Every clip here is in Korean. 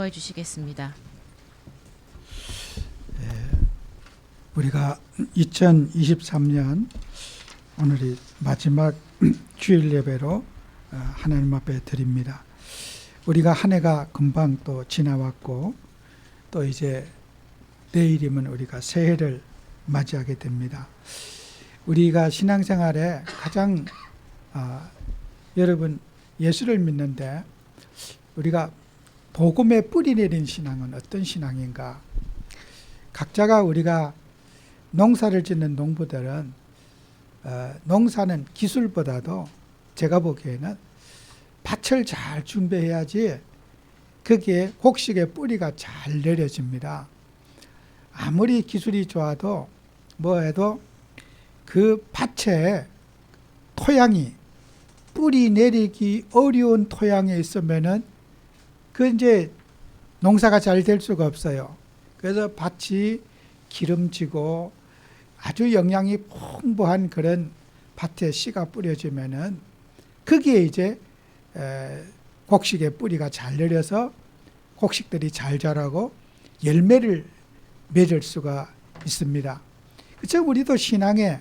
해 주시겠습니다. 우리가 2023년 오늘이 마지막 주일 예배로 하나님 앞에 드립니다. 우리가 한 해가 금방 또 지나왔고 또 이제 내일이면 우리가 새해를 맞이하게 됩니다. 우리가 신앙생활에 가장 여러분 예수를 믿는데 우리가 복음에 뿌리 내린 신앙은 어떤 신앙인가? 각자가 우리가 농사를 짓는 농부들은 농사는 기술보다도 제가 보기에는 밭을 잘 준비해야지 거기에 곡식의 뿌리가 잘 내려집니다. 아무리 기술이 좋아도 뭐 해도 그 밭에 토양이 뿌리 내리기 어려운 토양에 있으면은 그 이제 농사가 잘 될 수가 없어요. 그래서 밭이 기름지고 아주 영양이 풍부한 그런 밭에 씨가 뿌려지면은 거기에 이제 곡식의 뿌리가 잘 내려서 곡식들이 잘 자라고 열매를 맺을 수가 있습니다. 그래서 우리도 신앙에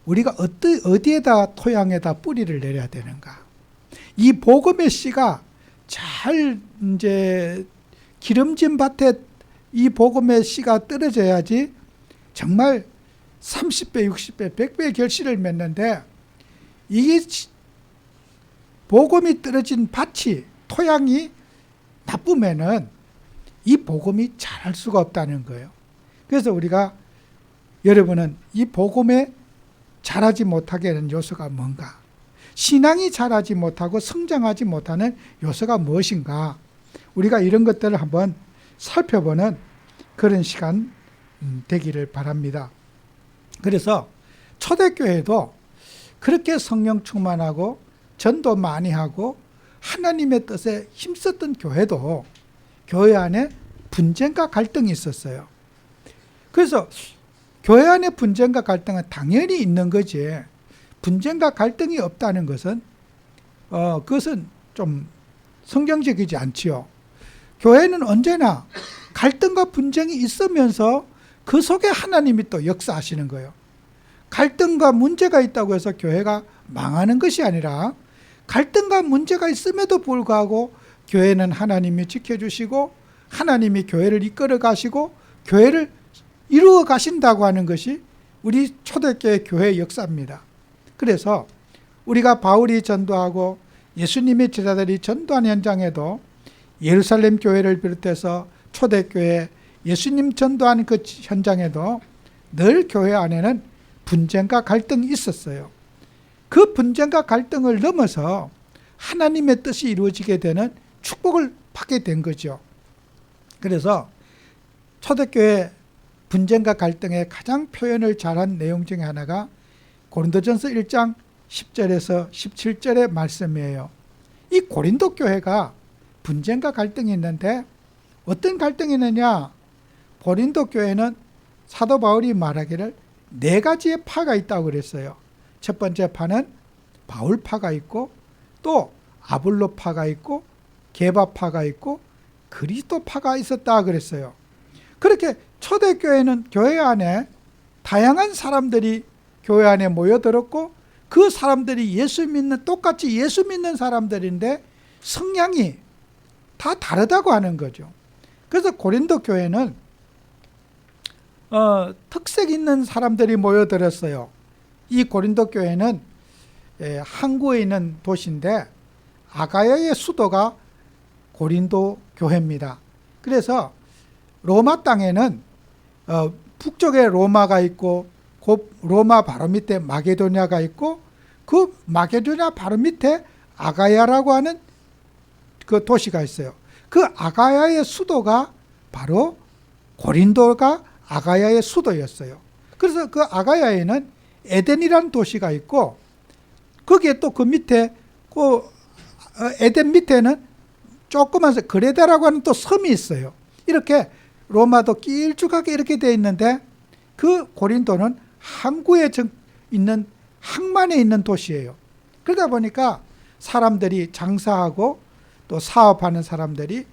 우리가 어디에다 토양에다 뿌리를 내려야 되는가? 이 복음의 씨가 잘 이제 기름진 밭에 이 복음의 씨가 떨어져야지 정말 30배, 60배, 100배 결실을 맺는데 이게 복음이 떨어진 밭이 토양이 나쁘면은 이 복음이 자랄 수가 없다는 거예요. 그래서 우리가 여러분은 이 복음에 자라지 못하게 하는 요소가 뭔가? 신앙이 자라지 못하고 성장하지 못하는 요소가 무엇인가? 우리가 이런 것들을 한번 살펴보는 그런 시간 되기를 바랍니다. 그래서 초대교회도 그렇게 성령 충만하고 전도 많이 하고 하나님의 뜻에 힘썼던 교회도 교회 안에 분쟁과 갈등이 있었어요. 그래서 교회 안에 분쟁과 갈등은 당연히 있는 거지. 분쟁과 갈등이 없다는 것은 그것은 좀 성경적이지 않지요. 교회는 언제나 갈등과 분쟁이 있으면서 그 속에 하나님이 또 역사하시는 거예요. 갈등과 문제가 있다고 해서 교회가 망하는 것이 아니라 갈등과 문제가 있음에도 불구하고 교회는 하나님이 지켜주시고 하나님이 교회를 이끌어 가시고 교회를 이루어 가신다고 하는 것이 우리 초대교회 교회의 역사입니다. 그래서 우리가 바울이 전도하고 예수님의 제자들이 전도한 현장에도 예루살렘 교회를 비롯해서 초대교회 예수님 전도한 그 현장에도 늘 교회 안에는 분쟁과 갈등이 있었어요. 그 분쟁과 갈등을 넘어서 하나님의 뜻이 이루어지게 되는 축복을 받게 된 거죠. 그래서 초대교회 분쟁과 갈등의 가장 표현을 잘한 내용 중에 하나가 고린도전서 1장 10절에서 17절의 말씀이에요. 이 고린도 교회가 분쟁과 갈등이 있는데 어떤 갈등이 있느냐? 고린도 교회는 사도 바울이 말하기를 4가지의 파가 있다고 그랬어요. 첫 번째 파는 바울파가 있고 또 아볼로파가 있고 게바파가 있고 그리스도파가 있었다 그랬어요. 그렇게 초대교회는 교회 안에 다양한 사람들이 교회 안에 모여들었고 그 사람들이 똑같이 예수 믿는 사람들인데 성향이 다 다르다고 하는 거죠. 그래서 고린도 교회는 특색 있는 사람들이 모여들었어요. 이 고린도 교회는 항구에 있는 도시인데 아가야의 수도가 고린도 교회입니다. 그래서 로마 땅에는 북쪽에 로마가 있고 로마 바로 밑에 마게도냐가 있고 그 마게도냐 바로 밑에 아가야라고 하는 그 도시가 있어요. 그 아가야의 수도가 바로 고린도가 아가야의 수도였어요. 그래서 그 아가야에는 에덴이라는 도시가 있고 거기에 또 그 밑에 그 에덴 밑에는 조그만 그레다라고 하는 또 섬이 있어요. 이렇게 로마도 길쭉하게 이렇게 되어 있는데 그 고린도는 항구에 있는 항만에 있는 도시예요. 그러다 보니까 사람들이 장사하고 또 사업하는 사람들이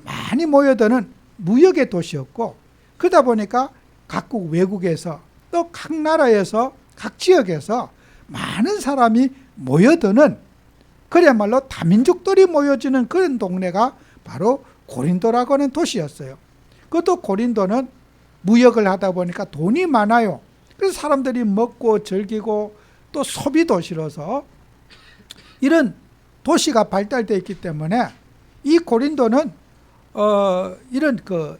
많이 모여드는 무역의 도시였고, 그러다 보니까 각국 외국에서 또 각 나라에서 각 지역에서 많은 사람이 모여드는, 그야말로 다민족들이 모여지는 그런 동네가 바로 고린도라고 하는 도시였어요. 그것도 고린도는 무역을 하다 보니까 돈이 많아요. 그래서 사람들이 먹고 즐기고 또 소비 도시로서 이런 도시가 발달되어 있기 때문에 이 고린도는 이런 그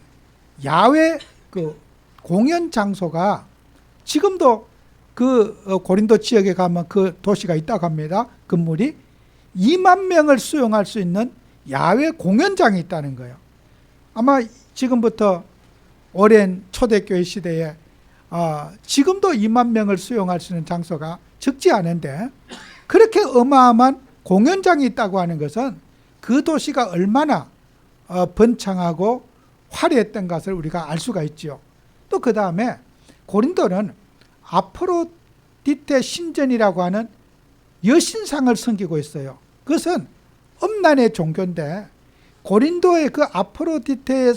야외 그 공연 장소가 지금도 그 고린도 지역에 가면 그 도시가 있다고 합니다. 건물이 2만 명을 수용할 수 있는 야외 공연장이 있다는 거예요. 아마 지금부터 오랜 초대교회 시대에 지금도 2만 명을 수용할 수 있는 장소가 적지 않은데, 그렇게 어마어마한 공연장이 있다고 하는 것은 그 도시가 얼마나 번창하고 화려했던 것을 우리가 알 수가 있죠. 또 그 다음에 고린도는 아프로디테 신전이라고 하는 여신상을 섬기고 있어요. 그것은 음란의 종교인데, 고린도의 그 아프로디테의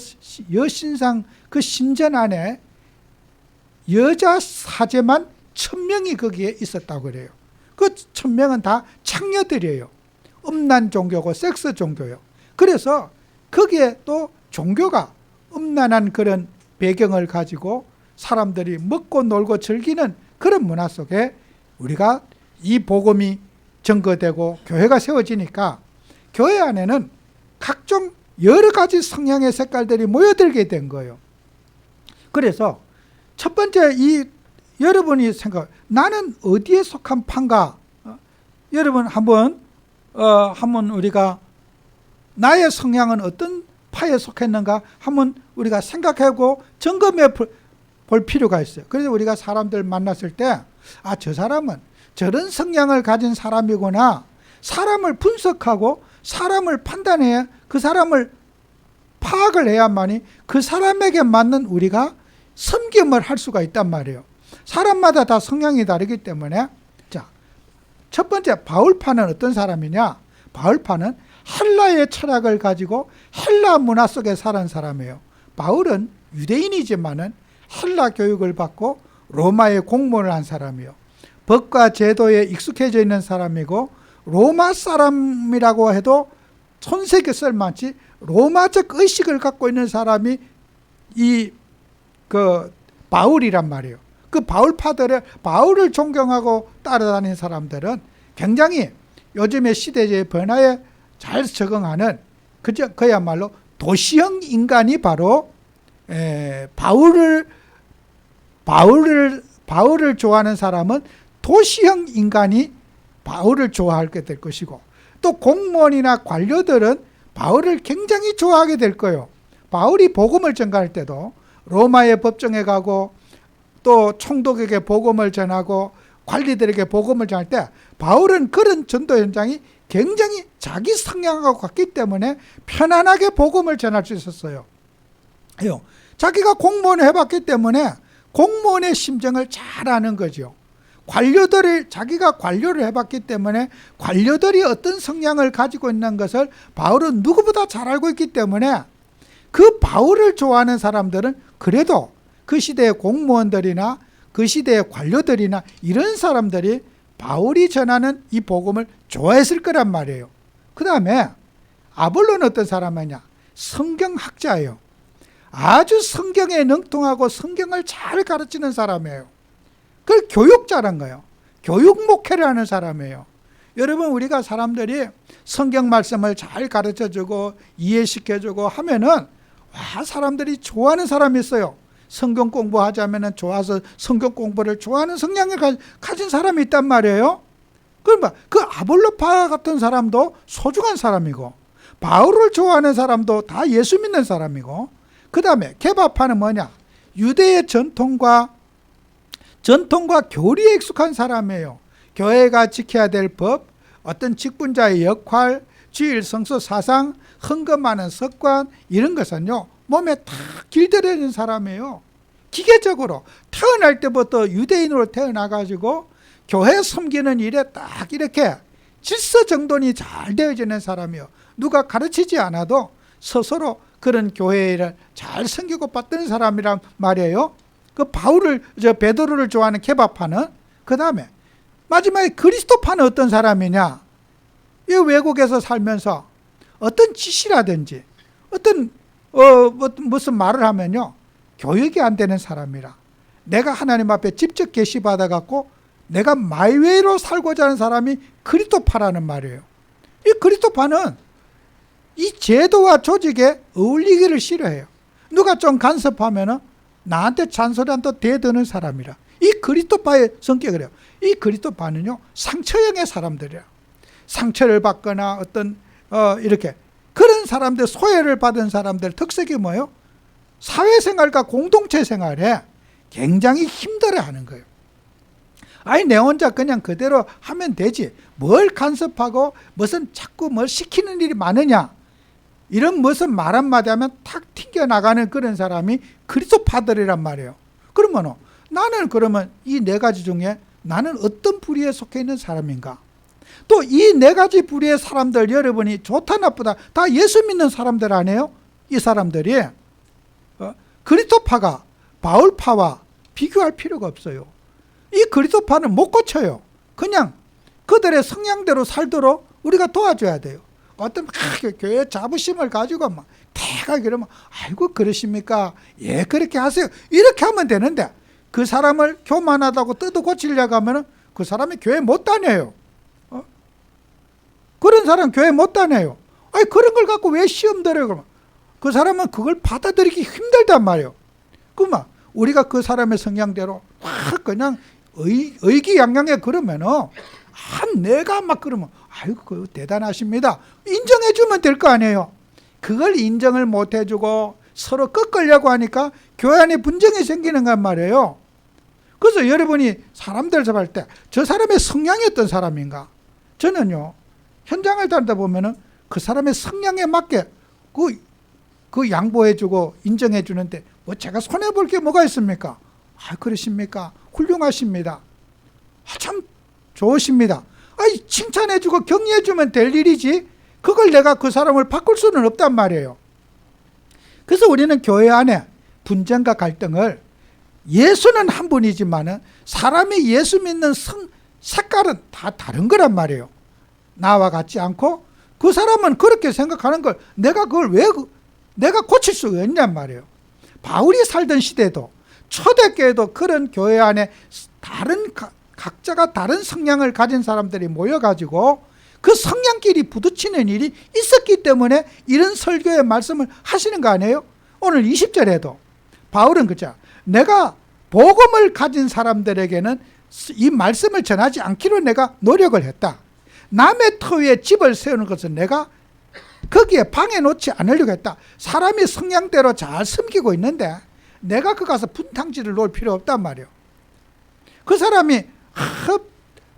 여신상 그 신전 안에 여자 사제만 1000명이 거기에 있었다고 그래요. 그 1000명은 다 창녀들이에요. 음란 종교고 섹스 종교예요. 그래서 거기에 또 종교가 음란한 그런 배경을 가지고 사람들이 먹고 놀고 즐기는 그런 문화 속에 우리가 이 복음이 증거되고 교회가 세워지니까 교회 안에는 각종 여러 가지 성향의 색깔들이 모여들게 된 거예요. 그래서 첫 번째, 여러분이 나는 어디에 속한 파인가? 여러분 한번 우리가 나의 성향은 어떤 파에 속했는가 한번 우리가 생각하고 점검해 볼 필요가 있어요. 그래서 우리가 사람들 만났을 때 저 사람은 저런 성향을 가진 사람이구나, 사람을 분석하고 사람을 판단해야, 그 사람을 파악을 해야만이 그 사람에게 맞는 우리가 섬김을 할 수가 있단 말이에요. 사람마다 다 성향이 다르기 때문에. 자, 첫 번째, 바울파는 어떤 사람이냐? 바울파는 헬라의 철학을 가지고 헬라 문화 속에 사는 사람이에요. 바울은 유대인이지만은 헬라 교육을 받고 로마의 공무원을 한 사람이에요. 법과 제도에 익숙해져 있는 사람이고, 로마 사람이라고 해도 손색이 쓸만치 로마적 의식을 갖고 있는 사람이 바울이란 말이에요. 그 바울을 존경하고 따라다니는 사람들은 굉장히 요즘의 시대의 변화에 잘 적응하는 그야말로 도시형 인간이 바로 바울을 좋아하는 사람은 도시형 인간이 바울을 좋아하게 될 것이고, 또 공무원이나 관료들은 바울을 굉장히 좋아하게 될 거예요. 바울이 복음을 전가할 때도 로마의 법정에 가고 또 총독에게 복음을 전하고 관리들에게 복음을 전할 때 바울은 그런 전도 현장이 굉장히 자기 성향하고 같기 때문에 편안하게 복음을 전할 수 있었어요. 자기가 공무원을 해봤기 때문에 공무원의 심정을 잘 아는 거죠. 자기가 관료를 해봤기 때문에 관료들이 어떤 성향을 가지고 있는 것을 바울은 누구보다 잘 알고 있기 때문에 그 바울을 좋아하는 사람들은 그래도 그 시대의 공무원들이나 그 시대의 관료들이나 이런 사람들이 바울이 전하는 이 복음을 좋아했을 거란 말이에요. 그 다음에 아볼로는 어떤 사람이냐? 성경학자예요. 아주 성경에 능통하고 성경을 잘 가르치는 사람이에요. 그걸 교육자란 거예요. 교육 목회를 하는 사람이에요. 여러분, 우리가 사람들이 성경 말씀을 잘 가르쳐주고 이해시켜주고 하면은 사람들이 좋아하는 사람이 있어요. 성경 공부하자면은 좋아서 성경 공부를 좋아하는 성향을 가진 사람이 있단 말이에요. 그러면 그 아볼로파 같은 사람도 소중한 사람이고, 바울을 좋아하는 사람도 다 예수 믿는 사람이고, 그 다음에 게바파는 뭐냐? 유대의 전통과 교리에 익숙한 사람이에요. 교회가 지켜야 될 법, 어떤 직분자의 역할, 주일 성서 사상, 헌금하는 습관, 이런 것은요 몸에 다 길들여진 사람이에요. 기계적으로 태어날 때부터 유대인으로 태어나가지고 교회 섬기는 일에 딱 이렇게 질서정돈이 잘 되어지는 사람이요. 누가 가르치지 않아도 스스로 그런 교회를 잘 섬기고 받던 사람이란 말이에요. 그 베드로를 좋아하는 케바파는, 그 다음에 마지막에 그리스도파는 어떤 사람이냐? 이 외국에서 살면서 어떤 지시라든지 어떤 무슨 말을 하면요, 교육이 안 되는 사람이라, 내가 하나님 앞에 직접 계시받아 갖고 내가 마이웨이로 살고자 하는 사람이 그리스도파라는 말이에요. 이 그리스도파는 이 제도와 조직에 어울리기를 싫어해요. 누가 좀 간섭하면은 나한테 잔소리한테 대드는 사람이라. 이 그리스도파의 성격이래요. 이 그리스도파는요, 상처형의 사람들이야. 상처를 받거나 어떤 이렇게 그런 사람들, 소외를 받은 사람들 특색이 뭐예요? 사회생활과 공동체 생활에 굉장히 힘들어하는 거예요. 아니 내 혼자 그냥 그대로 하면 되지, 뭘 간섭하고 무슨 자꾸 뭘 시키는 일이 많으냐, 이런 무슨 말 한마디 하면 탁 튕겨나가는 그런 사람이 그리스도파들이란 말이에요. 그러면 나는 그러면 이 네 가지 중에 나는 어떤 부류에 속해 있는 사람인가? 또 이 네 가지 부류의 사람들, 여러분이 좋다 나쁘다 다 예수 믿는 사람들 아니에요? 이 사람들이 그리스도파가 바울파와 비교할 필요가 없어요. 이 그리스도파는 못 고쳐요. 그냥 그들의 성향대로 살도록 우리가 도와줘야 돼요. 어떤 교회 자부심을 가지고 막 대가 그러면 아이고 그러십니까? 예, 그렇게 하세요. 이렇게 하면 되는데, 그 사람을 교만하다고 뜯어 고치려고 하면 그 사람이 교회 못 다녀요. 그런 사람 교회 못 다녀요. 아니 그런 걸 갖고 왜 시험 들어요? 그러면 그 사람은 그걸 받아들이기 힘들단 말이에요. 그러면 우리가 그 사람의 성향대로 확 그냥 의기양양해 그러면은, 내가 막 그러면 아이고 대단하십니다 인정해주면 될 거 아니에요. 그걸 인정을 못 해주고 서로 꺾으려고 하니까 교회 안에 분쟁이 생기는 건 말이에요. 그래서 여러분이 사람들 잡을 때 저 사람의 성향이 어떤 사람인가? 저는요, 현장을 다니다 보면은 그 사람의 성향에 맞게 그 양보해주고 인정해주는데 뭐 제가 손해볼 게 뭐가 있습니까? 그러십니까? 훌륭하십니다. 참 좋으십니다. 칭찬해주고 격려해주면 될 일이지, 그걸 내가 그 사람을 바꿀 수는 없단 말이에요. 그래서 우리는 교회 안에 분쟁과 갈등을, 예수는 한 분이지만은 사람이 예수 믿는 색깔은 다 다른 거란 말이에요. 나와 같지 않고 그 사람은 그렇게 생각하는 걸 내가 그걸 왜 내가 고칠 수가 있냔 말이에요. 바울이 살던 시대도 초대교회도 그런 교회 안에 각자가 다른 성향을 가진 사람들이 모여가지고 그 성향끼리 부딪히는 일이 있었기 때문에 이런 설교의 말씀을 하시는 거 아니에요? 오늘 20절에도 바울은 그죠, 내가 복음을 가진 사람들에게는 이 말씀을 전하지 않기로 내가 노력을 했다. 남의 터위에 집을 세우는 것은 내가 거기에 방해 놓지 않으려고 했다. 사람이 성향대로 잘 섬기고 있는데 내가 그 가서 분탕질을 놓을 필요 없단 말이에요. 그 사람이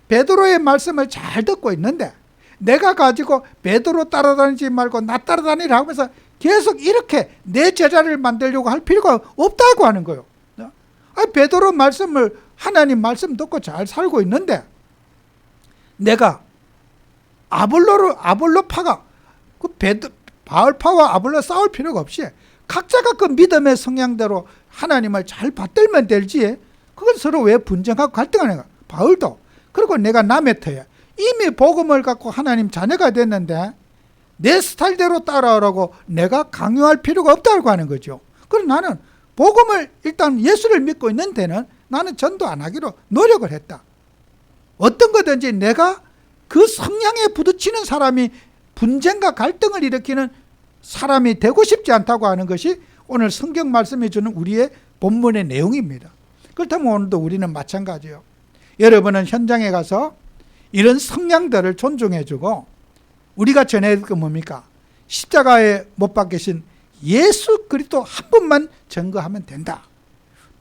베드로의 말씀을 잘 듣고 있는데 내가 가지고 베드로 따라다니지 말고 나 따라다니라 하면서 계속 이렇게 내 제자를 만들려고 할 필요가 없다고 하는 거예요. 베드로 말씀을, 하나님 말씀 듣고 잘 살고 있는데 내가 아볼로파가 바울파와 아볼로 싸울 필요가 없이 각자가 그 믿음의 성향대로 하나님을 잘 받들면 되지, 그걸 서로 왜 분쟁하고 갈등하는가? 바울도 그리고 내가 남의 터에 이미 복음을 갖고 하나님 자녀가 됐는데 내 스타일대로 따라오라고 내가 강요할 필요가 없다고 하는 거죠. 그럼 나는 복음을, 일단 예수를 믿고 있는 데는 나는 전도 안 하기로 노력을 했다. 어떤 거든지 내가 그 성향에 부딪히는 사람이 분쟁과 갈등을 일으키는 사람이 되고 싶지 않다고 하는 것이 오늘 성경 말씀이 주는 우리의 본문의 내용입니다. 그렇다면 오늘도 우리는 마찬가지예요. 여러분은 현장에 가서 이런 성향들을 존중해주고, 우리가 전해야 될 건 뭡니까? 십자가에 못 박히신 예수 그리스도 한 분만 증거하면 된다.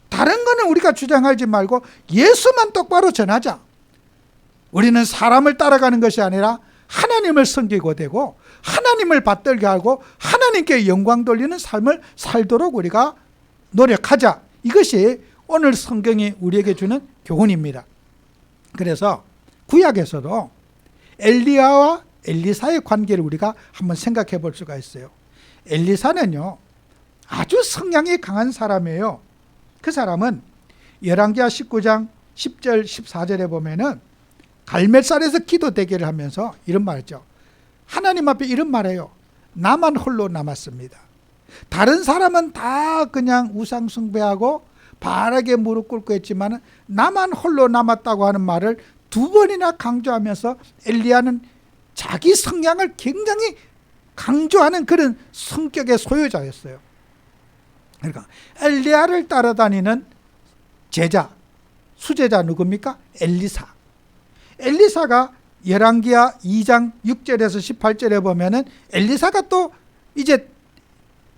다른 거는 우리가 주장하지 말고 예수만 똑바로 전하자. 우리는 사람을 따라가는 것이 아니라 하나님을 섬기고 되고 하나님을 받들게 하고 하나님께 영광 돌리는 삶을 살도록 우리가 노력하자. 이것이 오늘 성경이 우리에게 주는 교훈입니다. 그래서 구약에서도 엘리야와 엘리사의 관계를 우리가 한번 생각해 볼 수가 있어요. 엘리사는요 아주 성향이 강한 사람이에요. 그 사람은 열왕기하 19장 10절 14절에 보면은 갈멜산에서 기도 대결을 하면서 이런 말했죠. 하나님 앞에 이런 말해요. 나만 홀로 남았습니다. 다른 사람은 다 그냥 우상 숭배하고 바르게 무릎 꿇고 했지만 나만 홀로 남았다고 하는 말을 2번이나 강조하면서 엘리야는 자기 성향을 굉장히 강조하는 그런 성격의 소유자였어요. 그러니까 엘리야를 따라다니는 제자, 수제자 누굽니까? 엘리사. 엘리사가 열왕기하 2장 6절에서 18절에 보면은 엘리사가 또 이제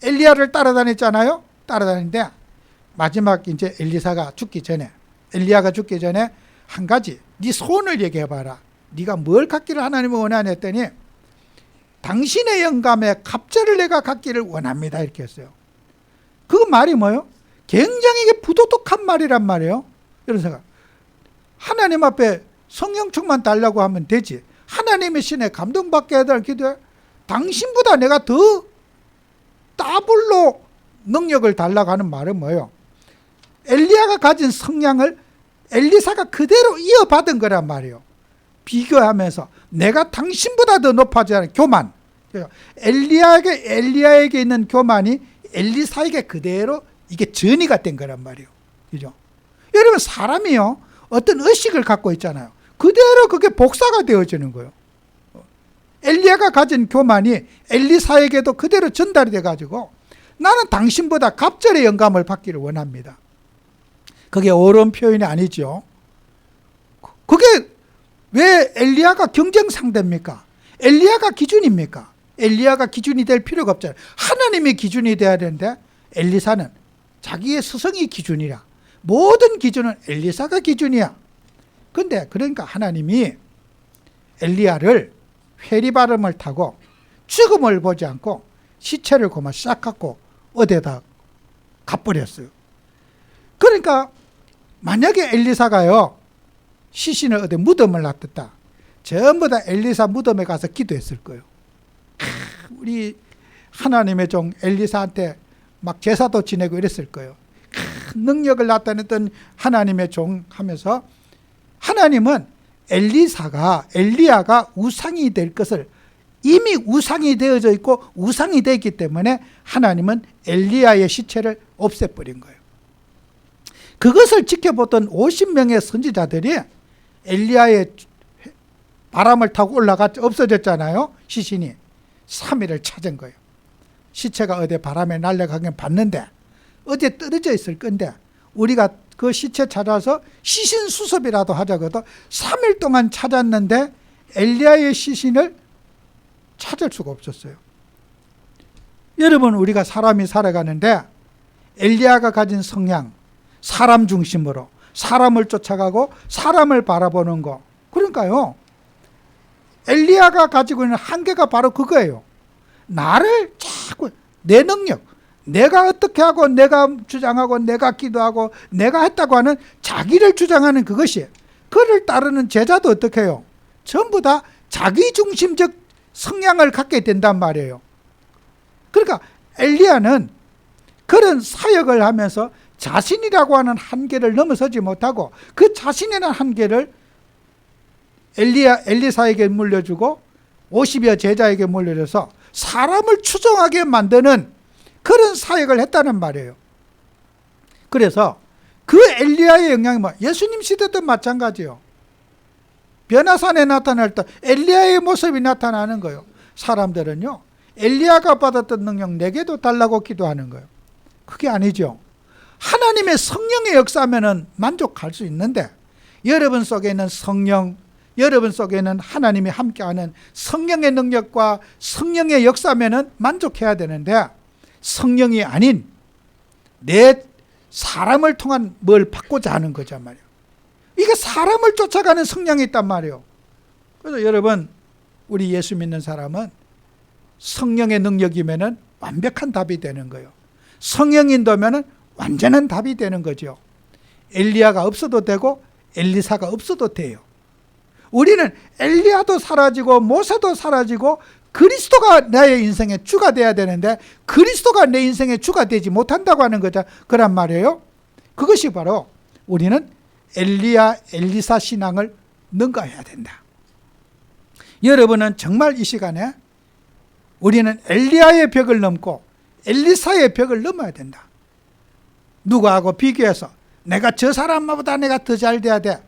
엘리야를 따라다녔잖아요. 따라다니는데 마지막 이제 엘리야가 죽기 전에 한 가지 네 소원을 얘기해봐라. 네가 뭘 갖기를 하나님은 원하냐 했더니 당신의 영감에 갑절을 내가 갖기를 원합니다. 이렇게 했어요. 그 말이 뭐예요? 굉장히 이게 부도덕한 말이란 말이에요. 이런 생각. 하나님 앞에 성령 충만 달라고 하면 되지. 하나님의 신에 감동받게 해달라고 기도해. 당신보다 내가 더 더블로 능력을 달라고 하는 말은 뭐예요? 엘리야가 가진 성향을 엘리사가 그대로 이어받은 거란 말이에요. 비교하면서 내가 당신보다 더 높아지지 않은 교만. 엘리야에게 있는 교만이 엘리사에게 그대로 이게 전이가 된 거란 말이에요. 그죠? 여러분 사람이요 어떤 의식을 갖고 있잖아요. 그대로 그게 복사가 되어지는 거예요. 엘리야가 가진 교만이 엘리사에게도 그대로 전달이 돼가지고 나는 당신보다 갑절의 영감을 받기를 원합니다. 그게 옳은 표현이 아니죠. 그게 왜 엘리야가 경쟁 상대입니까? 엘리야가 기준입니까? 엘리야가 기준이 될 필요가 없잖아요. 하나님이 기준이 돼야 되는데 엘리사는 자기의 스승이 기준이라. 모든 기준은 엘리사가 기준이야. 근데 그러니까 하나님이 엘리야를 회리바람을 타고 죽음을 보지 않고 시체를 고마 싹 갖고 어디에다 가버렸어요. 그러니까 만약에 엘리사가요 시신을 어디 무덤을 놔뒀다. 전부 다 엘리사 무덤에 가서 기도했을 거예요. 우리 하나님의 종 엘리사한테 막 제사도 지내고 이랬을 거예요. 능력을 나타냈던 하나님의 종 하면서 하나님은 엘리야가 우상이 될 것을 이미 우상이 되어져 있고 우상이 되었기 때문에 하나님은 엘리야의 시체를 없애버린 거예요. 그것을 지켜보던 50명의 선지자들이 엘리야의 바람을 타고 없어졌잖아요. 시신이 3일을 찾은 거예요. 시체가 어디 바람에 날아가긴 봤는데 어디에 떨어져 있을 건데 우리가 그 시체 찾아서 시신 수습이라도 하자거든 3일 동안 찾았는데 엘리야의 시신을 찾을 수가 없었어요. 여러분 우리가 사람이 살아가는데 엘리야가 가진 성향 사람 중심으로 사람을 쫓아가고 사람을 바라보는 거 그러니까요 엘리야가 가지고 있는 한계가 바로 그거예요. 나를 자꾸 내 능력 내가 어떻게 하고 내가 주장하고 내가 기도하고 내가 했다고 하는 자기를 주장하는 그것이 그를 따르는 제자도 어떻게 해요? 전부 다 자기중심적 성향을 갖게 된단 말이에요. 그러니까 엘리야는 그런 사역을 하면서 자신이라고 하는 한계를 넘어서지 못하고 그 자신이라는 한계를 엘리사에게 물려주고 50여 제자에게 물려줘서 사람을 추종하게 만드는 그런 사역을 했다는 말이에요. 그래서 그 엘리야의 영향이 예수님 시대도 마찬가지예요. 변화산에 나타날 때 엘리야의 모습이 나타나는 거예요. 사람들은요 엘리야가 받았던 능력 내게도 달라고 기도하는 거예요. 그게 아니죠. 하나님의 성령의 역사하면은 만족할 수 있는데 여러분 속에 있는 성령 여러분 속에는 하나님이 함께하는 성령의 능력과 성령의 역사면은 만족해야 되는데 성령이 아닌 내 사람을 통한 뭘 받고자 하는 거란 말이에요. 이게 사람을 쫓아가는 성향이 있단 말이에요. 그래서 여러분 우리 예수 믿는 사람은 성령의 능력이면은 완벽한 답이 되는 거예요. 성령인도면은 완전한 답이 되는 거죠. 엘리야가 없어도 되고 엘리사가 없어도 돼요. 우리는 엘리야도 사라지고 모세도 사라지고 그리스도가 나의 인생의 주가 돼야 되는데 그리스도가 내 인생의 주가 되지 못한다고 하는 거죠. 그란 말이에요. 그것이 바로 우리는 엘리야 엘리사 신앙을 능가해야 된다. 여러분은 정말 이 시간에 우리는 엘리야의 벽을 넘고 엘리사의 벽을 넘어야 된다. 누구하고 비교해서 내가 저 사람보다 내가 더 잘 돼야 돼.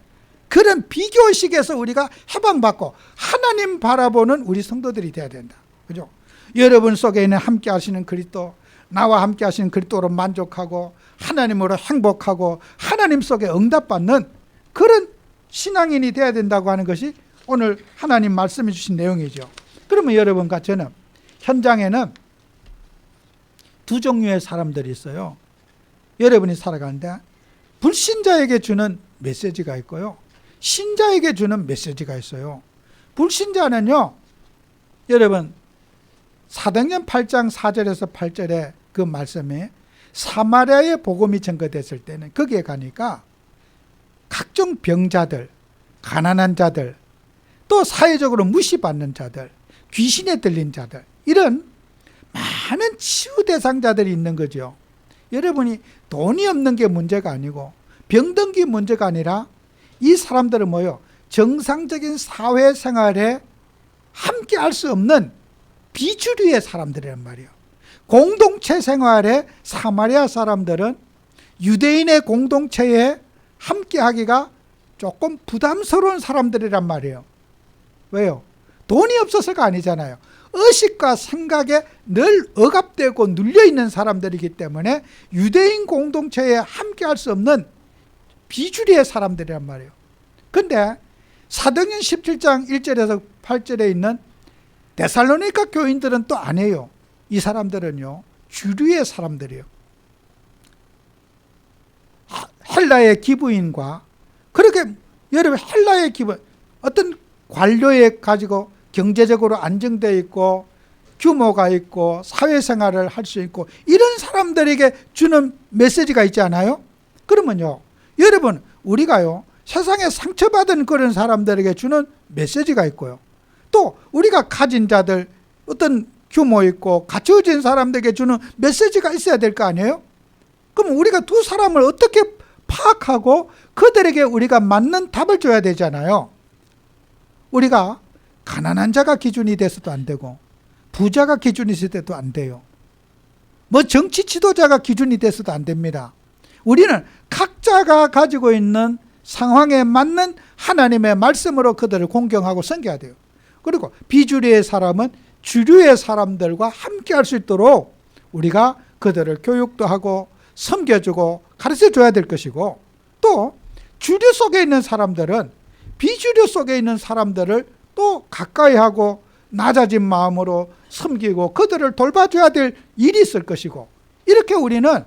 그런 비교의식에서 우리가 해방받고 하나님 바라보는 우리 성도들이 돼야 된다. 그죠? 여러분 속에 있는 함께 하시는 그리스도, 나와 함께 하시는 그리스도로 만족하고 하나님으로 행복하고 하나님 속에 응답받는 그런 신앙인이 돼야 된다고 하는 것이 오늘 하나님 말씀해 주신 내용이죠. 그러면 여러분과 저는 현장에는 두 종류의 사람들이 있어요. 여러분이 살아가는데 불신자에게 주는 메시지가 있고요, 신자에게 주는 메시지가 있어요. 불신자는요, 여러분 사도행전 8장 4절에서 8절에 그 말씀에 사마리아의 복음이 전거됐을 때는 거기에 가니까 각종 병자들, 가난한 자들, 또 사회적으로 무시받는 자들, 귀신에 들린 자들, 이런 많은 치유 대상자들이 있는 거죠. 여러분이 돈이 없는 게 문제가 아니고 병든 게 문제가 아니라 이 사람들은 뭐요? 정상적인 사회생활에 함께 할 수 없는 비주류의 사람들이란 말이에요. 공동체 생활에 사마리아 사람들은 유대인의 공동체에 함께 하기가 조금 부담스러운 사람들이란 말이에요. 왜요? 돈이 없어서가 아니잖아요. 의식과 생각에 늘 억압되고 눌려있는 사람들이기 때문에 유대인 공동체에 함께 할 수 없는 비주류의 사람들이란 말이에요. 근데 사도행전 17장 1절에서 8절에 있는 데살로니가 교인들은 또 아니에요. 이 사람들은요, 주류의 사람들이에요. 헬라의 기부인과, 그렇게 여러분 헬라의 기부, 어떤 관료에 가지고 경제적으로 안정되어 있고 규모가 있고 사회생활을 할 수 있고 이런 사람들에게 주는 메시지가 있지 않아요? 그러면요, 여러분 우리가요 세상에 상처받은 그런 사람들에게 주는 메시지가 있고요, 또 우리가 가진 자들, 어떤 규모 있고 갖춰진 사람들에게 주는 메시지가 있어야 될 거 아니에요? 그럼 우리가 두 사람을 어떻게 파악하고 그들에게 우리가 맞는 답을 줘야 되잖아요. 우리가 가난한 자가 기준이 돼서도 안 되고 부자가 기준이 돼서도 안 돼요. 뭐 정치 지도자가 기준이 돼서도 안 됩니다. 우리는 각자가 가지고 있는 상황에 맞는 하나님의 말씀으로 그들을 공경하고 섬겨야 돼요. 그리고 비주류의 사람은 주류의 사람들과 함께 할 수 있도록 우리가 그들을 교육도 하고 섬겨주고 가르쳐줘야 될 것이고, 또 주류 속에 있는 사람들은 비주류 속에 있는 사람들을 또 가까이 하고 낮아진 마음으로 섬기고 그들을 돌봐줘야 될 일이 있을 것이고, 이렇게 우리는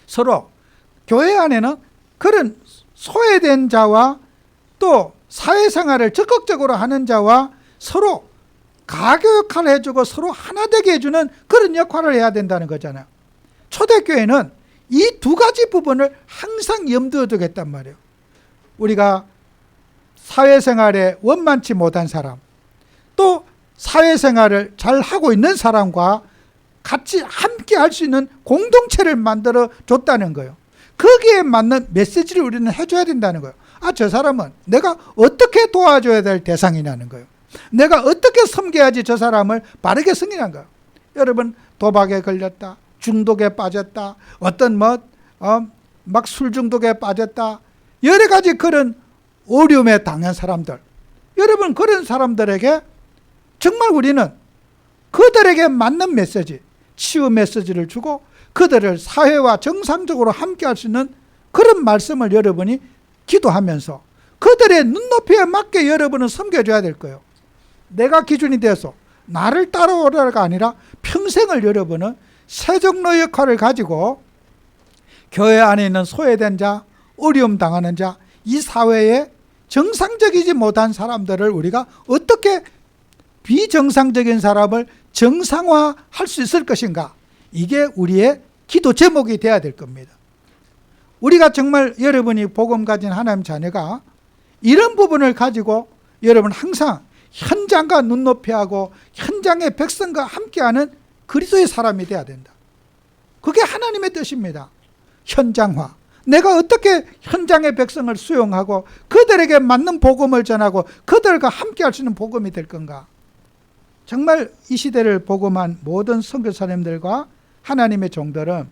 서로 교회 안에는 그런 소외된 자와 또 사회생활을 적극적으로 하는 자와 서로 가교 역할을 해주고 서로 하나 되게 해주는 그런 역할을 해야 된다는 거잖아요. 초대교회는 이 두 가지 부분을 항상 염두에 두겠단 말이에요. 우리가 사회생활에 원만치 못한 사람, 또 사회생활을 잘 하고 있는 사람과 같이 함께 할 수 있는 공동체를 만들어 줬다는 거예요. 거기에 맞는 메시지를 우리는 해줘야 된다는 거예요. 아, 저 사람은 내가 어떻게 도와줘야 될 대상이라는 거예요. 내가 어떻게 섬겨야지 저 사람을 바르게 섬기는 거예요. 여러분, 도박에 걸렸다, 중독에 빠졌다, 어떤 막 술 중독에 빠졌다, 여러 가지 그런 어려움에 당한 사람들, 여러분 그런 사람들에게 정말 우리는 그들에게 맞는 메시지, 치유 메시지를 주고 그들을 사회와 정상적으로 함께 할 수 있는 그런 말씀을 여러분이 기도하면서 그들의 눈높이에 맞게 여러분은 섬겨줘야 될 거예요. 내가 기준이 돼서 나를 따라오라가 아니라 평생을 여러분은 세종로 역할을 가지고 교회 안에 있는 소외된 자, 어려움 당하는 자, 이 사회에 정상적이지 못한 사람들을 우리가 어떻게 비정상적인 사람을 정상화할 수 있을 것인가, 이게 우리의 기도 제목이 돼야 될 겁니다. 우리가 정말 여러분이 복음 가진 하나님 자녀가 이런 부분을 가지고 여러분 항상 현장과 눈높이하고 현장의 백성과 함께하는 그리스도의 사람이 돼야 된다. 그게 하나님의 뜻입니다. 현장화. 내가 어떻게 현장의 백성을 수용하고 그들에게 맞는 복음을 전하고 그들과 함께할 수 있는 복음이 될 건가. 정말 이 시대를 복음한 모든 선교사님들과 하나님의 종들은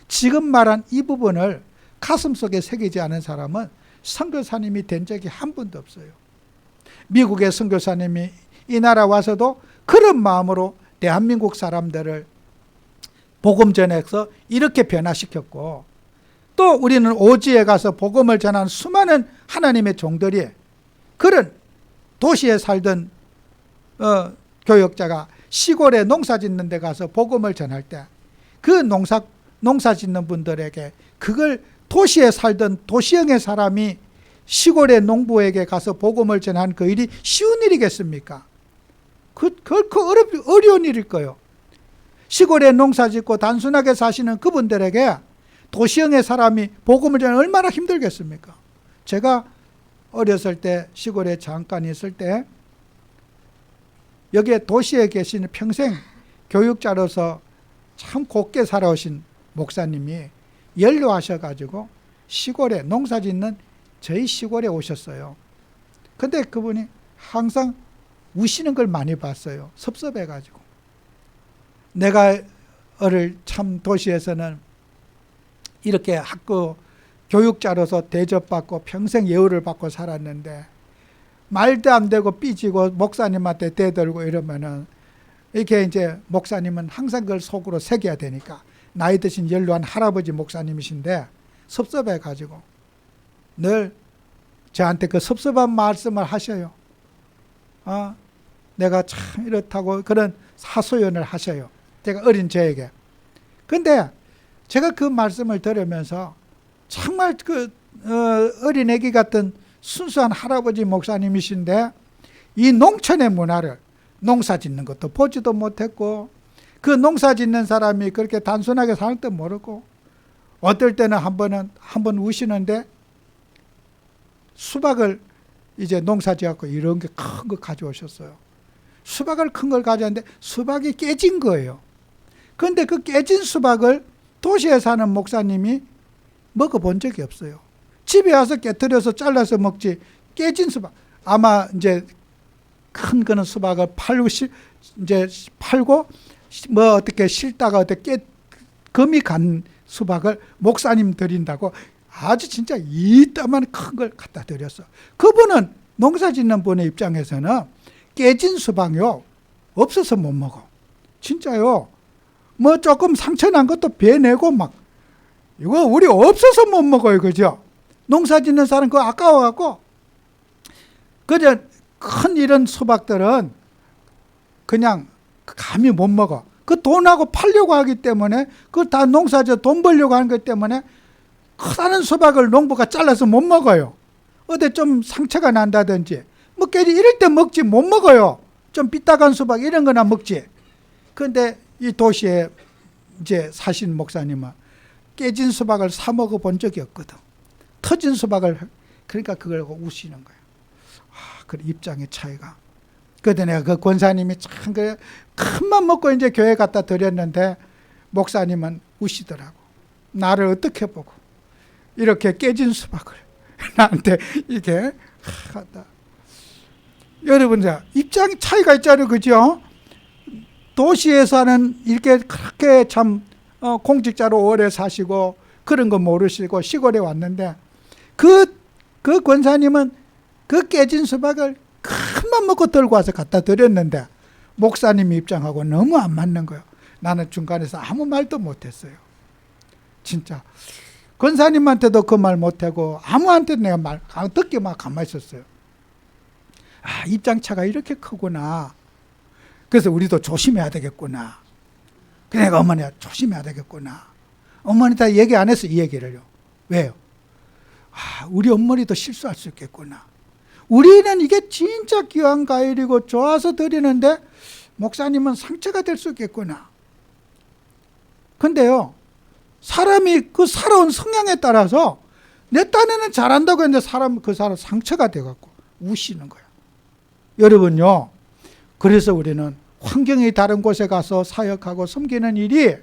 지금 말한 이 부분을 가슴속에 새기지 않은 사람은 선교사님이 된 적이 한 번도 없어요. 미국의 선교사님이 이 나라 와서도 그런 마음으로 대한민국 사람들을 복음 전해서 이렇게 변화시켰고, 또 우리는 오지에 가서 복음을 전하는 수많은 하나님의 종들이 그런 도시에 살던 교역자가 시골에 농사 짓는 데 가서 복음을 전할 때 그 농사 짓는 분들에게 그걸 도시에 살던 도시형의 사람이 시골의 농부에게 가서 복음을 전하는 그 일이 쉬운 일이겠습니까? 결코 어려운 일일 거예요. 시골에 농사 짓고 단순하게 사시는 그분들에게 도시형의 사람이 복음을 전하는 얼마나 힘들겠습니까? 제가 어렸을 때 시골에 잠깐 있을 때 여기에 도시에 계시는 평생 교육자로서 참 곱게 살아오신 목사님이 연로하셔가지고 시골에 농사 짓는 저희 시골에 오셨어요. 근데 그분이 항상 우시는 걸 많이 봤어요. 섭섭해가지고. 내가 참 도시에서는 이렇게 학교 교육자로서 대접받고 평생 예우를 받고 살았는데 말도 안 되고 삐지고 목사님한테 대들고 이러면은 이렇게 이제 목사님은 항상 그걸 속으로 새겨야 되니까 나이 드신 연로한 할아버지 목사님이신데 섭섭해가지고 늘 저한테 그 섭섭한 말씀을 하셔요. 내가 참 이렇다고 그런 하소연을 하셔요. 제가 어린 저에게. 근데 제가 그 말씀을 들으면서 정말 어린 애기 같은 순수한 할아버지 목사님이신데 이 농촌의 문화를 농사 짓는 것도 보지도 못했고 그 농사 짓는 사람이 그렇게 단순하게 살 때 모르고 어떨 때는 한 번 우시는데 수박을 이제 농사 지었고 이런 게 큰 거 가져오셨어요. 수박을 큰 걸 가져왔는데 수박이 깨진 거예요. 그런데 그 깨진 수박을 도시에 사는 목사님이 먹어본 적이 없어요. 집에 와서 깨트려서 잘라서 먹지 깨진 수박 아마 이제 큰 거는 수박을 팔고 뭐 어떻게 싣다가 어떻게 금이 간 수박을 목사님 드린다고 아주 진짜 이따만 큰 걸 갖다 드렸어. 그분은 농사 짓는 분의 입장에서는 깨진 수박요 없어서 못 먹어. 진짜요. 뭐 조금 상처 난 것도 베내고 막 이거 우리 없어서 못 먹어요. 그죠? 농사 짓는 사람 그거 아까워갖고 그저 큰 이런 수박들은 그냥 감히 못 먹어. 그 돈하고 팔려고 하기 때문에 그 다 농사져 돈 벌려고 하는 것 때문에 크다는 수박을 농부가 잘라서 못 먹어요. 어디 좀 상처가 난다든지 뭐 깨지 이럴 때 먹지 못 먹어요. 좀 삐딱한 수박 이런 거나 먹지. 그런데 이 도시에 이제 사신 목사님은 깨진 수박을 사 먹어 본 적이 없거든. 터진 수박을 그러니까 그걸 우시는 거예요. 그 입장의 차이가. 그때 내가 그 권사님이 참 그래 큰맘 먹고 이제 교회 갖다 드렸는데 목사님은 우시더라고. 나를 어떻게 보고 이렇게 깨진 수박을 나한테 이게 갖다. 여러분 입장 차이가 있잖아요, 그죠? 도시에서는 이렇게 그렇게 참 공직자로 오래 사시고 그런 거 모르시고 시골에 왔는데 그 권사님은 그 깨진 수박을 큰맘 먹고 들고 와서 갖다 드렸는데 목사님 입장하고 너무 안 맞는 거예요. 나는 중간에서 아무 말도 못했어요. 진짜 권사님한테도 그 말 못하고 아무한테도 내가 말 듣게 막 가만히 있었어요. 입장차가 이렇게 크구나. 그래서 우리도 조심해야 되겠구나. 그러니까 어머니가 조심해야 되겠구나. 어머니 다 얘기 안 해서 이 얘기를요. 왜요? 우리 어머니도 실수할 수 있겠구나. 우리는 이게 진짜 귀한 과일이고 좋아서 드리는데 목사님은 상처가 될 수 있겠구나. 근데요, 사람이 그 살아온 성향에 따라서 내 딴에는 잘한다고 했는데 그 사람 상처가 돼갖고 우시는 거야. 여러분요, 그래서 우리는 환경이 다른 곳에 가서 사역하고 섬기는 일이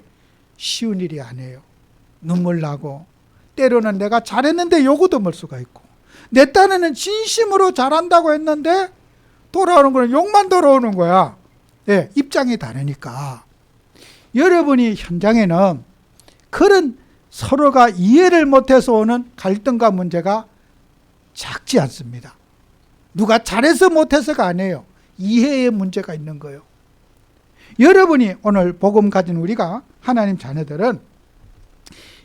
쉬운 일이 아니에요. 눈물 나고, 때로는 내가 잘했는데 요구도 먹을 수가 있고, 내 딴에는 진심으로 잘한다고 했는데 돌아오는 거는 욕만 돌아오는 거야. 예, 입장이 다르니까. 여러분이 현장에는 그런 서로가 이해를 못해서 오는 갈등과 문제가 작지 않습니다. 누가 잘해서 못해서가 아니에요. 이해의 문제가 있는 거예요. 여러분이 오늘 복음 가진 우리가 하나님 자녀들은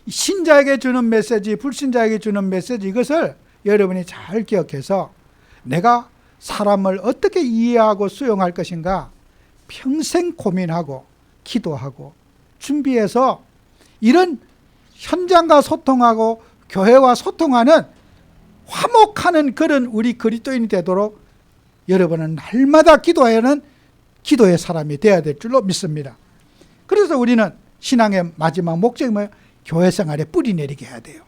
신자에게 주는 메시지, 불신자에게 주는 메시지, 이것을 여러분이 잘 기억해서 내가 사람을 어떻게 이해하고 수용할 것인가 평생 고민하고 기도하고 준비해서 이런 현장과 소통하고 교회와 소통하는 화목하는 그런 우리 그리스도인이 되도록 여러분은 날마다 기도하는 기도의 사람이 되어야 될 줄로 믿습니다. 그래서 우리는 신앙의 마지막 목적이 뭐예요? 교회 생활에 뿌리 내리게 해야 돼요.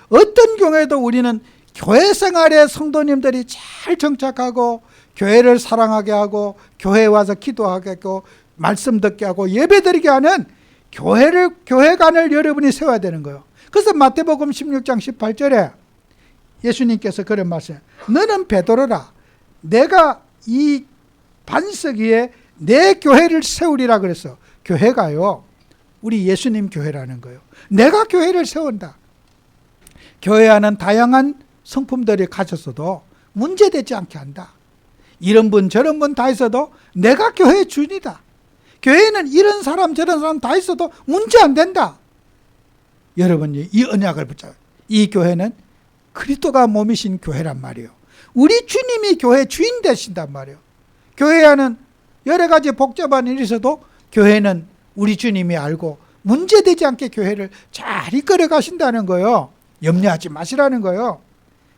어떤 경우에도 우리는 교회 생활에 성도님들이 잘 정착하고 교회를 사랑하게 하고 교회에 와서 기도하게 하고 말씀 듣게 하고 예배드리게 하는 교회관을 여러분이 세워야 되는 거예요. 그래서 마태복음 16장 18절에 예수님께서 그런 말씀, 너는 베드로라, 내가 이 반석 위에 내 교회를 세우리라 그랬어. 교회가요, 우리 예수님 교회라는 거예요. 내가 교회를 세운다. 교회 안은 다양한 성품들이 가졌어도 문제되지 않게 한다. 이런 분 저런 분 다 있어도 내가 교회의 주인이다. 교회는 이런 사람 저런 사람 다 있어도 문제 안 된다. 여러분이 이 언약을 붙잡아요. 이 교회는 그리스도가 몸이신 교회란 말이에요. 우리 주님이 교회 주인 되신단 말이에요. 교회 안은 여러 가지 복잡한 일이 있어도 교회는 우리 주님이 알고 문제되지 않게 교회를 잘 이끌어 가신다는 거예요. 염려하지 마시라는 거예요.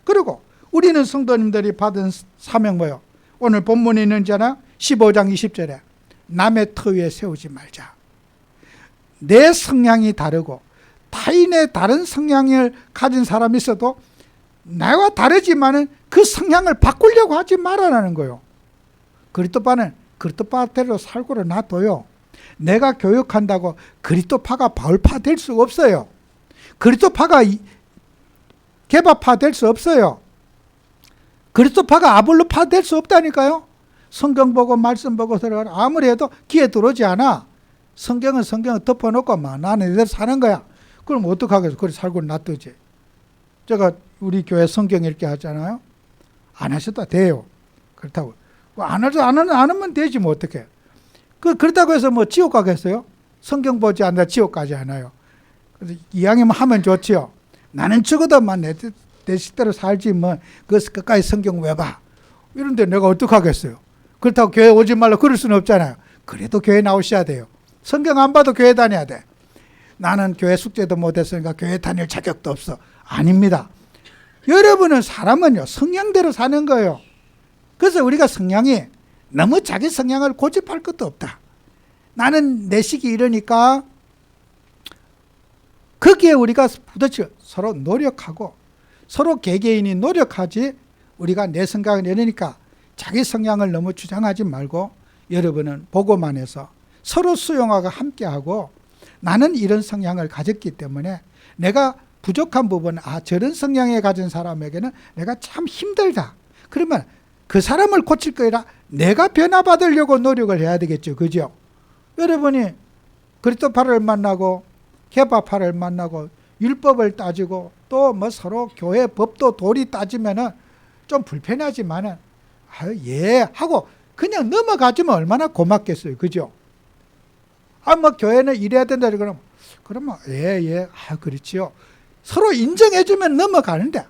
그리고 우리는 성도님들이 받은 사명 뭐예요? 오늘 본문에 있는잖아. 15장 20절에 남의 터 위에 세우지 말자. 내 성향이 다르고 타인의 다른 성향을 가진 사람이 있어도 나와 다르지만은 그 성향을 바꾸려고 하지 말아라는 거예요. 그리스도파는 그리스도파대로 살고를 놔둬요. 내가 교육한다고 그리스도파가 바울파 될 수 없어요. 그리스도파가 개바파 될 수 없어요. 그리스도파가 아볼로파 될 수 없다니까요. 성경 보고 말씀 보고 들어가라. 아무리 해도 귀에 들어오지 않아. 성경을 덮어놓고 막 나는 이대로 사는 거야. 그럼 어떡하겠어? 그래 살고 놔두지. 제가 우리 교회 성경 읽게 하잖아요. 안 하셔도 돼요. 그렇다고 안 하면 되지 뭐 어떡해. 그렇다고 해서 뭐 지옥 가겠어요? 성경 보지 않는다 지옥 가지 않아요. 그래서 이왕이면 하면 좋지요. 나는 적어도 내 식대로 살지 뭐 그까지 성경 왜 봐? 이런데 내가 어떡하겠어요? 그렇다고 교회 오지 말라 그럴 수는 없잖아요. 그래도 교회 나오셔야 돼요. 성경 안 봐도 교회 다녀야 돼. 나는 교회 숙제도 못했으니까 교회 다닐 자격도 없어. 아닙니다. 여러분은 사람은요 성향대로 사는 거예요. 그래서 우리가 성향이 너무 자기 성향을 고집할 것도 없다. 나는 내 식이 이러니까 거기에 우리가 부딪혀 서로 노력하고 서로 개개인이 노력하지 우리가 내 생각을 내니까 자기 성향을 너무 주장하지 말고 여러분은 보고만 해서 서로 수용하고 함께하고 나는 이런 성향을 가졌기 때문에 내가 부족한 부분, 저런 성향을 가진 사람에게는 내가 참 힘들다. 그러면 그 사람을 고칠 거 아니라 내가 변화받으려고 노력을 해야 되겠죠. 그죠? 여러분이 그리스도파를 만나고 개파파를 만나고 율법을 따지고 또 뭐 서로 교회 법도 도리 따지면은 좀 불편하지만은 예 하고 그냥 넘어가주면 얼마나 고맙겠어요. 그죠? 뭐 교회는 이래야 된다 그러면 예 그렇지요. 서로 인정해주면 넘어가는데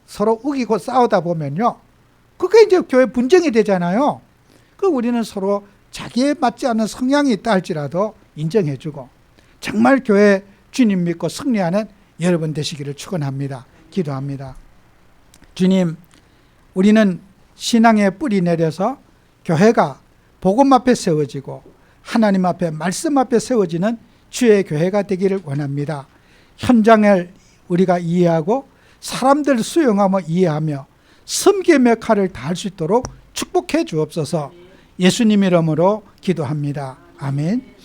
서로 우기고 싸우다 보면요. 그게 이제 교회 분쟁이 되잖아요. 우리는 서로 자기에 맞지 않는 성향이 있다 할지라도 인정해주고 정말 교회 주님 믿고 승리하는 여러분 되시기를 축원합니다. 기도합니다. 주님, 우리는 신앙에 뿌리 내려서 교회가 복음 앞에 세워지고 하나님 앞에 말씀 앞에 세워지는 주의 교회가 되기를 원합니다. 현장을 우리가 이해하고 사람들 수용하며 이해하며 섬김의 역할을 다할 수 있도록 축복해 주옵소서. 예수님 이름으로 기도합니다. 아멘.